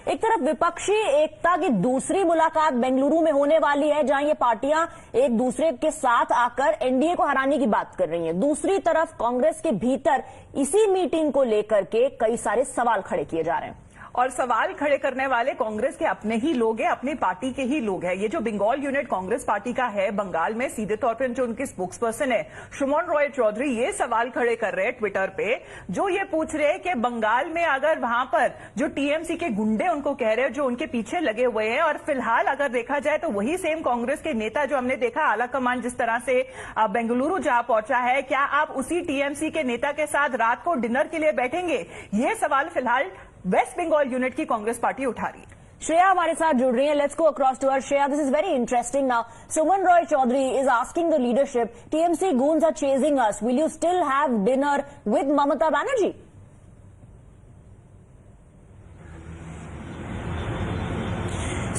एक तरफ विपक्षी एकता की दूसरी मुलाकात बेंगलुरु में होने वाली है, जहां ये पार्टियां एक दूसरे के साथ आकर एनडीए को हराने की बात कर रही हैं। दूसरी तरफ कांग्रेस के भीतर इसी मीटिंग को लेकर के कई सारे सवाल खड़े किए जा रहे हैं और सवाल खड़े करने वाले कांग्रेस के अपने ही लोग हैं, अपनी पार्टी के ही लोग हैं। ये जो बंगाल यूनिट कांग्रेस पार्टी का है बंगाल में, सीधे तौर पर जो उनकी स्पोक्स पर्सन है सुमन रॉय चौधरी, ये सवाल खड़े कर रहे हैं ट्विटर पे, जो ये पूछ रहे हैं कि बंगाल में अगर वहां पर जो टीएमसी के गुंडे उनको कह रहे हैं जो उनके पीछे लगे हुए हैं, और फिलहाल अगर देखा जाए तो वही सेम कांग्रेस के नेता जो हमने देखा आला कमान जिस तरह से बेंगलुरु जा पहुंचा है, क्या आप उसी टीएमसी के नेता के साथ रात को डिनर के लिए बैठेंगे? ये सवाल फिलहाल वेस्ट बंगाल यूनिट की कांग्रेस पार्टी उठा रही है। श्रेया हमारे साथ जुड़ रही है। Let's go across to her. Shreya, this is very interesting now. Suman Roy Chowdhury is asking the leadership, TMC goons are chasing us, will you still have dinner with Mamata Banerjee?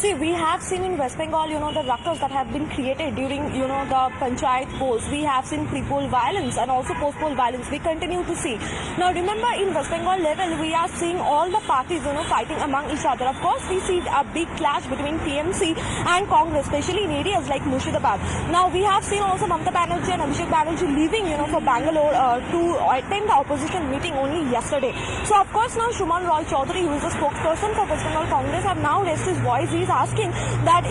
See, we have seen in West Bengal, the ruckus that have been created during, the panchayat polls. We have seen pre-poll violence and also post-poll violence. We continue to see. Now, remember, in West Bengal level, we are seeing all the parties, fighting among each other. Of course, we see a big clash between TMC and Congress, especially in areas like Murshidabad. Now, we have seen also Mamata Banerjee and Abhishek Banerjee leaving, for Bangalore to attend the opposition meeting only yesterday. So, of course, now Suman Roy Chaudhary, who is the spokesperson for West Bengal Congress, have now raised his voice. He's asking that,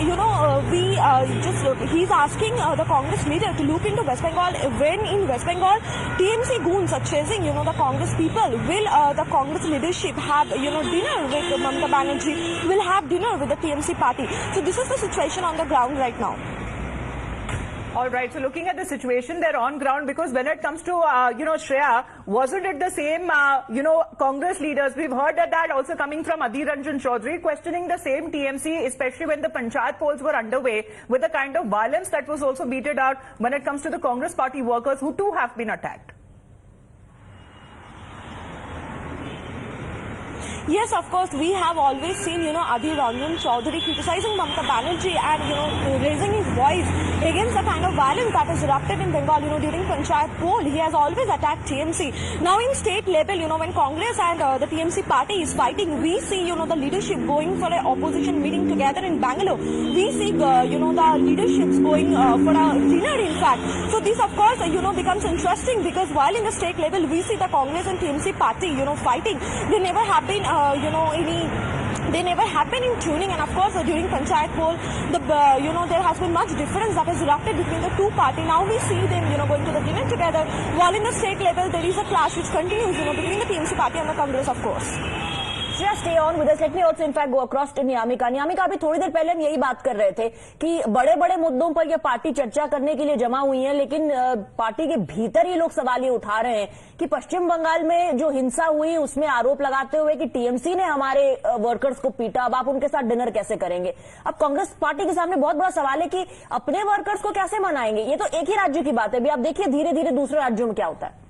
he's asking the Congress leader to look into West Bengal. When in West Bengal, TMC goons are chasing, the Congress people. Will the Congress leadership have, dinner with Mamata Banerjee? Will have dinner with the TMC party? So this is the situation on the ground right now. All right. So looking at the situation there on ground, because when it comes to, Shreya, wasn't it the same, Congress leaders? We've heard that also coming from Adhir Ranjan Chaudhary, questioning the same TMC, especially when the panchayat polls were underway, with the kind of violence that was also meted out when it comes to the Congress party workers who too have been attacked. Yes, of course, we have always seen, Adhir Ranjan Chaudhary criticizing Mamata Banerjee and, raising his voice against the kind of violence that has erupted in Bengal, during Panchayat poll. He has always attacked TMC. Now, in state level, when Congress and the TMC party is fighting, we see, the leadership going for an opposition meeting together in Bangalore. We see, the leaderships going for a dinner, in fact. So this, of course, becomes interesting, because while in the state level, we see the Congress and TMC party, fighting, they never have been they never have been in tuning, and of course during Panchayat poll, there has been much difference that has erupted between the two parties. Now we see them, going to the dinner together, while in the state level there is a clash which continues, between the TMC party and the Congress, of course. Just stay on with us. Let me also in fact go across to नियामिका। नियामिका, अभी थोड़ी देर पहले हम यही बात कर रहे थे कि बड़े बड़े मुद्दों पर ये पार्टी चर्चा करने के लिए जमा हुई है, लेकिन पार्टी के भीतर ही लोग सवाल ये उठा रहे हैं कि पश्चिम बंगाल में जो हिंसा हुई उसमें आरोप लगाते हुए कि टीएमसी ने हमारे वर्कर्स को पीटा, अब आप उनके साथ डिनर कैसे करेंगे? अब कांग्रेस पार्टी के सामने बहुत बड़ा सवाल है कि अपने वर्कर्स को कैसे मनाएंगे? ये तो एक ही राज्य की बात है, अभी आप देखिए धीरे धीरे दूसरे राज्यों में क्या होता है।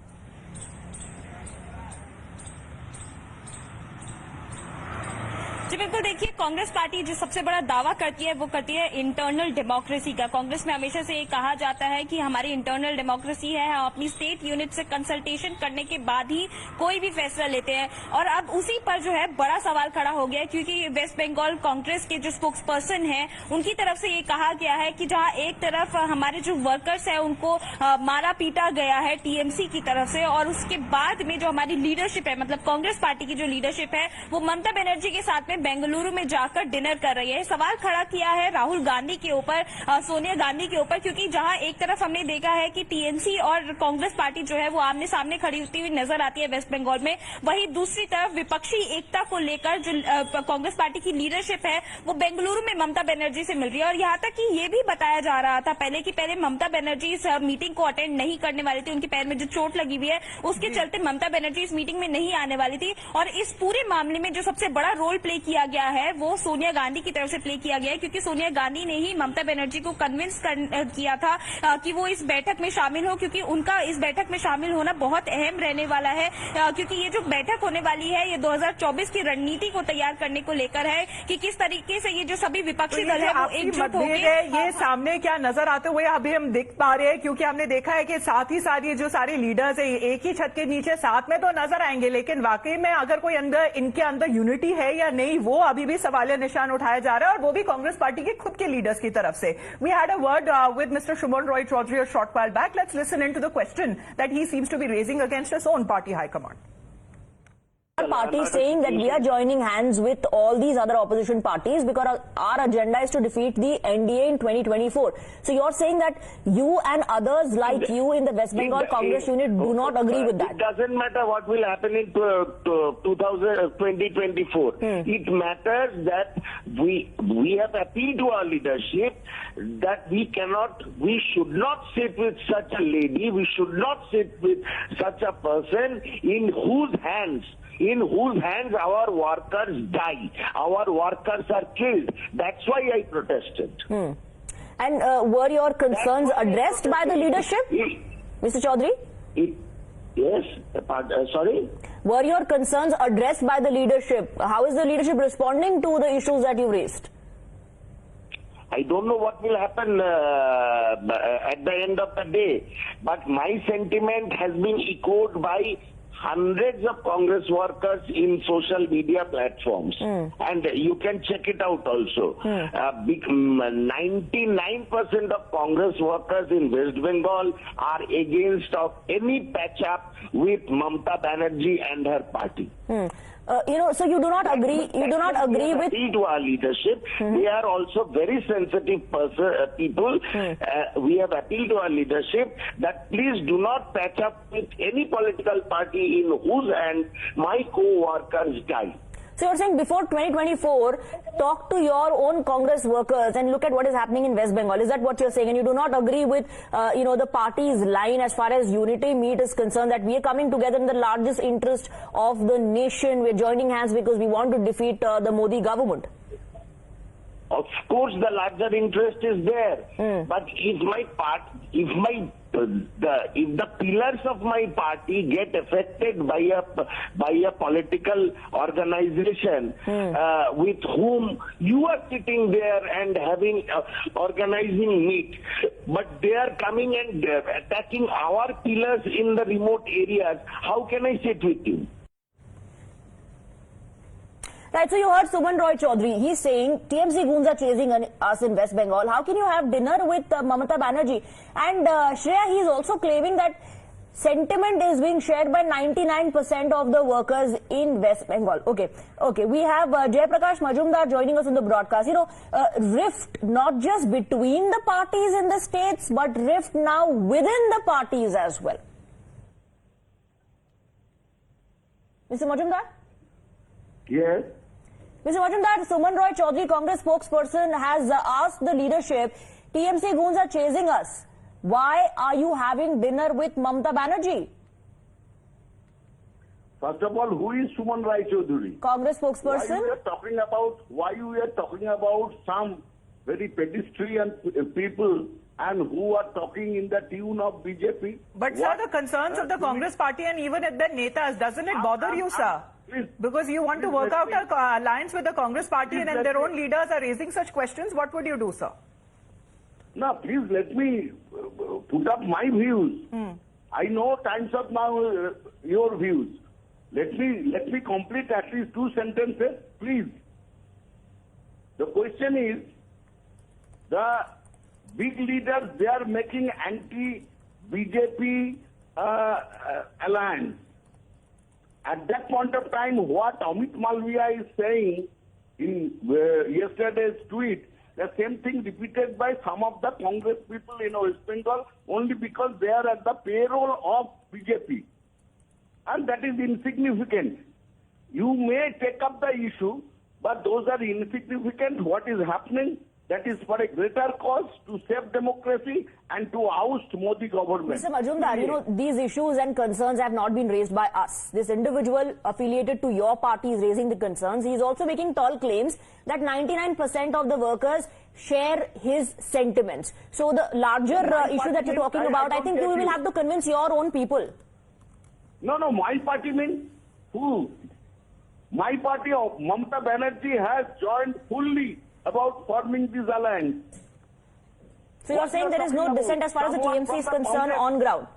जी बिल्कुल, देखिए कांग्रेस पार्टी जो सबसे बड़ा दावा करती है वो करती है इंटरनल डेमोक्रेसी का। कांग्रेस में हमेशा से ये कहा जाता है कि हमारी इंटरनल डेमोक्रेसी है, हम अपनी स्टेट यूनिट से कंसल्टेशन करने के बाद ही कोई भी फैसला लेते हैं। और अब उसी पर जो है बड़ा सवाल खड़ा हो गया है, क्योंकि वेस्ट बंगाल कांग्रेस के जो स्पोक्स पर्सन है उनकी तरफ से ये कहा गया है कि जहां एक तरफ हमारे जो वर्कर्स है उनको मारा पीटा गया है टीएमसी की तरफ से, और उसके बाद में जो हमारी लीडरशिप है, मतलब कांग्रेस पार्टी की जो लीडरशिप है, वो ममता बनर्जी के साथ में बेंगलुरु में जाकर डिनर कर रही है। सवाल खड़ा किया है राहुल गांधी के ऊपर, सोनिया गांधी के ऊपर, क्योंकि जहां एक तरफ हमने देखा है कि टीएमसी और कांग्रेस पार्टी जो है वो आमने सामने खड़ी होती हुई नजर आती है वेस्ट बंगाल में, वहीं दूसरी तरफ विपक्षी एकता को लेकर जो कांग्रेस पार्टी की लीडरशिप है वो बेंगलुरु में ममता बनर्जी से मिल रही है। और यहां तक कि ये भी बताया जा रहा था पहले ममता बनर्जी इस मीटिंग को अटेंड नहीं करने वाली थी, उनके पैर में जो चोट लगी हुई है उसके चलते ममता बनर्जी इस मीटिंग में नहीं आने वाली थी। और इस पूरे मामले में जो सबसे बड़ा रोल प्ले किया गया है वो सोनिया गांधी की तरफ से प्ले किया गया है, क्योंकि सोनिया गांधी ने ही ममता बनर्जी को कन्विंस किया था कि वो इस बैठक में शामिल हो, क्योंकि उनका इस बैठक में शामिल होना बहुत अहम रहने वाला है, क्योंकि ये जो बैठक होने वाली है ये 2024 की रणनीति को तैयार करने को लेकर है कि किस तरीके से ये जो सभी विपक्षी दल है वो एकजुट होकर ये सामने क्या नजर आते हुए अभी हम देख पा रहे हैं, क्योंकि हमने देखा है कि साथ ही साथ ये जो सारे लीडर्स है एक ही छत के नीचे साथ में तो नजर आएंगे, लेकिन वाकई में अगर कोई इनके अंदर यूनिटी है या नहीं वो अभी भी सवालिया निशान उठाया जा रहा है, और वो भी कांग्रेस पार्टी के खुद के लीडर्स की तरफ से. We had a word with mister Shuman Roy Chowdhury a short while back. Let's listen into the question that he seems to be raising against his own party high command. Party saying that we are joining hands with all these other opposition parties because our agenda is to defeat the NDA in 2024. So you're saying that you and others like you in the West Bengal Congress unit do not agree with that. It doesn't matter what will happen in 2024. It matters that we have appealed to our leadership that we should not sit with such a lady, we should not sit with such a person in whose hands our workers die, our workers are killed. That's why I protested. And were your concerns addressed by the leadership, Mr. Chaudhary? Yes, sorry? Were your concerns addressed by the leadership? How is the leadership responding to the issues that you raised? I don't know what will happen at the end of the day, but my sentiment has been echoed by hundreds of Congress workers in social media platforms, and you can check it out also. 99% of Congress workers in West Bengal are against of any patch up with Mamata Banerjee and her party. So you do not agree. You do not agree with. To our leadership, we are also very sensitive people. We have appealed to our leadership that please do not patch up with any political party in whose hand my co-workers die. So you're saying before 2024, talk to your own Congress workers and look at what is happening in West Bengal. Is that what you're saying? And you do not agree with, the party's line as far as unity meet is concerned, that we are coming together in the largest interest of the nation. We're joining hands because we want to defeat the Modi government. Of course, the larger interest is there, but if the pillars of my party get affected by a political organization with whom you are sitting there and having organizing meet, but they are coming and attacking our pillars in the remote areas, how can I sit with you? Right, so you heard Suman Roy Chaudhary. He's saying TMC goons are chasing us in West Bengal. How can you have dinner with Mamata Banerjee? And Shreya, he's also claiming that sentiment is being shared by 99% of the workers in West Bengal. Okay. We have Jaiprakash Majumdar joining us on the broadcast. Rift not just between the parties in the states, but rift now within the parties as well. Mr. Majumdar? Yes. Mr. Majumdar, Suman Roy Chaudhary, Congress spokesperson, has asked the leadership, TMC goons are chasing us. Why are you having dinner with Mamata Banerjee? First of all, who is Suman Roy Chaudhary? Congress spokesperson. Why you are talking about some very pedestrian people and who are talking in the tune of BJP? But sir, the concerns of the Congress party and even at the netas, doesn't it bother you, sir? Because you want to work out an alliance with the Congress party and then their own leaders are raising such questions, what would you do, sir? Now, please let me put up my views. I know Times of Now your views. Let me complete at least two sentences, please. The question is, the big leaders, they are making anti-BJP alliance. At that point of time, what Amit Malviya is saying in yesterday's tweet, the same thing repeated by some of the Congress people in West Bengal only because they are at the payroll of BJP. And that is insignificant. You may take up the issue, but those are insignificant. What is happening? That is for a greater cause to save democracy and to oust Modi government. Mr. Majumdar, these issues and concerns have not been raised by us. This individual affiliated to your party is raising the concerns. He is also making tall claims that 99% of the workers share his sentiments. So the larger issue that you're talking about, I think you will have to convince your own people. No, my party means who? My party of Mamata Banerjee has joined fully about forming this alliance. So you're saying there is no dissent as far as the TMC is concerned on ground?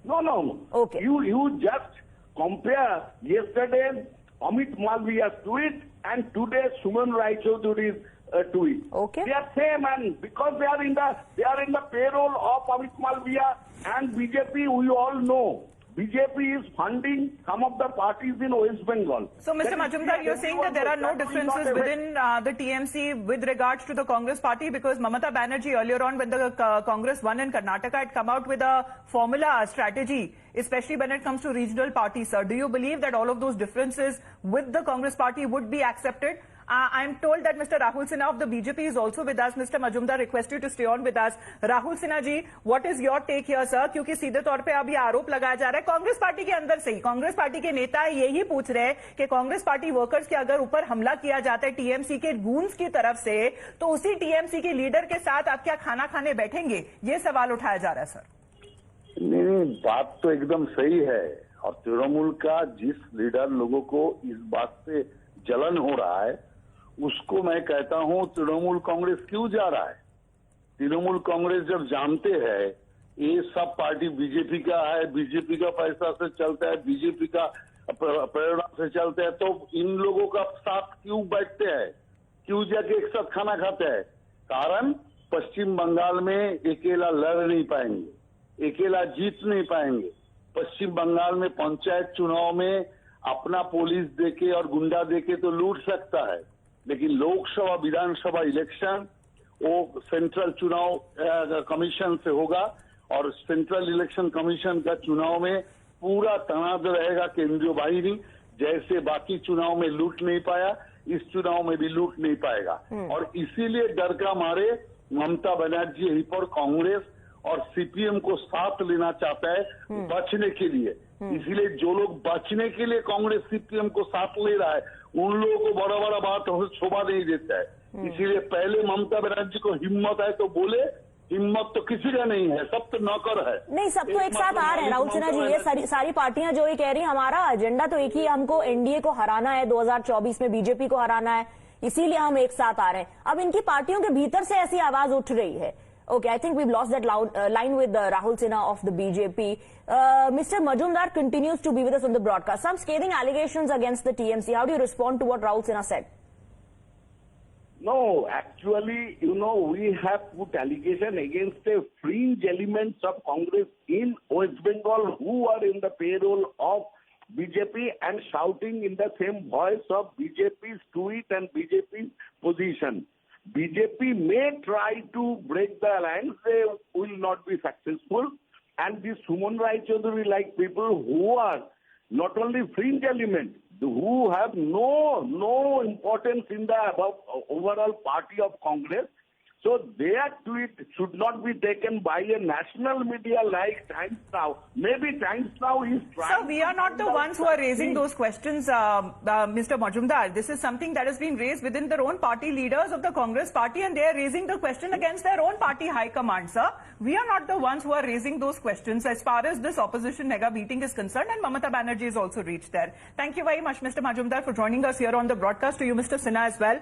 No. Okay. You just compare yesterday Amit Malviya's tweet and today's Suman Rai Chaudhury's tweet. Okay. They are same, and because they are in the payroll of Amit Malviya and BJP, we all know BJP is funding some of the parties in West Bengal. So, Mr. Majumdar, you're saying that there are no differences within the TMC with regards to the Congress party, because Mamata Banerjee earlier on, when the Congress won in Karnataka, had come out with a formula, a strategy, especially when it comes to regional parties, sir. Do you believe that all of those differences with the Congress party would be accepted? I'm told that Mr. Rahul Sinha of the BJP is also with us. Mr. Majumdar, request you to stay on with us. Rahul Sinha ji, what is your take here, sir? क्योंकि सीधे तौर पे अभी आरोप लगाया जा रहा है कांग्रेस पार्टी के अंदर से ही, कांग्रेस पार्टी के नेता यही पूछ रहे हैं कि कांग्रेस पार्टी वर्कर्स के अगर ऊपर हमला किया जाता है टीएमसी के गूंज की तरफ से, तो उसी टीएमसी के लीडर के साथ आप क्या खाना खाने बैठेंगे? ये सवाल उठाया जा रहा है, सर। नहीं, बात तो एकदम सही है, और तृणमूल का जिस लीडर लोगों को इस बात से जलन हो रहा है, उसको मैं कहता हूं तृणमूल कांग्रेस क्यों जा रहा है? तृणमूल कांग्रेस जब जानते हैं ये सब पार्टी बीजेपी का है, बीजेपी का पैसा से चलता है, बीजेपी का प्रेरणा से चलता है, तो इन लोगों का साथ क्यों बैठते हैं, क्यों जाके एक साथ खाना खाते हैं? कारण पश्चिम बंगाल में अकेला लड़ नहीं पाएंगे, अकेला जीत नहीं पाएंगे। पश्चिम बंगाल में पंचायत चुनाव में अपना पुलिस देके और गुंडा देके तो लूट सकता है, लेकिन लोकसभा विधानसभा इलेक्शन वो सेंट्रल चुनाव कमीशन से होगा, और सेंट्रल इलेक्शन कमीशन का चुनाव में पूरा तनाव रहेगा केंद्रीय बाहिनी, जैसे बाकी चुनाव में लूट नहीं पाया, इस चुनाव में भी लूट नहीं पाएगा। और इसीलिए डर का मारे ममता बनर्जी यहीं पर कांग्रेस और सीपीएम को साथ लेना चाहता है बचने के लिए। इसीलिए जो लोग बचने के लिए कांग्रेस सीपीएम को साथ ले रहा है, उन लोगों को बड़ा बड़ा बात शोभा नहीं देता है। इसीलिए पहले ममता बनर्जी को हिम्मत है तो बोले, हिम्मत तो किसी का नहीं है, सब तो नौकर है। नहीं, सब तो एक साथ आ रहे हैं राहुल सिन्हा जी। ये सारी पार्टियां जो ये कह रही हैं हमारा एजेंडा तो एक ही, हमको एनडीए को हराना है, 2024 में बीजेपी को हराना है, इसीलिए हम एक साथ आ रहे हैं। अब इनकी पार्टियों के भीतर से ऐसी आवाज उठ रही है। Okay, I think we've lost that line with Rahul Sinha of the BJP. Mr. Majumdar continues to be with us on the broadcast. Some scathing allegations against the TMC. How do you respond to what Rahul Sinha said? No, actually, we have put allegation against the fringe elements of Congress in West Bengal who are in the payroll of BJP and shouting in the same voice of BJP's tweet and BJP's position. BJP may try to break the alliance, they will not be successful. And this Suman Rai Chaudhury like people who are not only fringe elements, who have no importance in the overall party of Congress. So their tweet should not be taken by a national media like Times Now. Maybe Times Now is trying. So we are not the ones who are raising those questions, Mr. Majumdar. This is something that has been raised within their own party leaders of the Congress party, and they are raising the question against their own party high command, sir. We are not the ones who are raising those questions as far as this opposition mega meeting is concerned, and Mamata Banerjee has also reached there. Thank you very much, Mr. Majumdar, for joining us here on the broadcast. To you, Mr. Sinha, as well.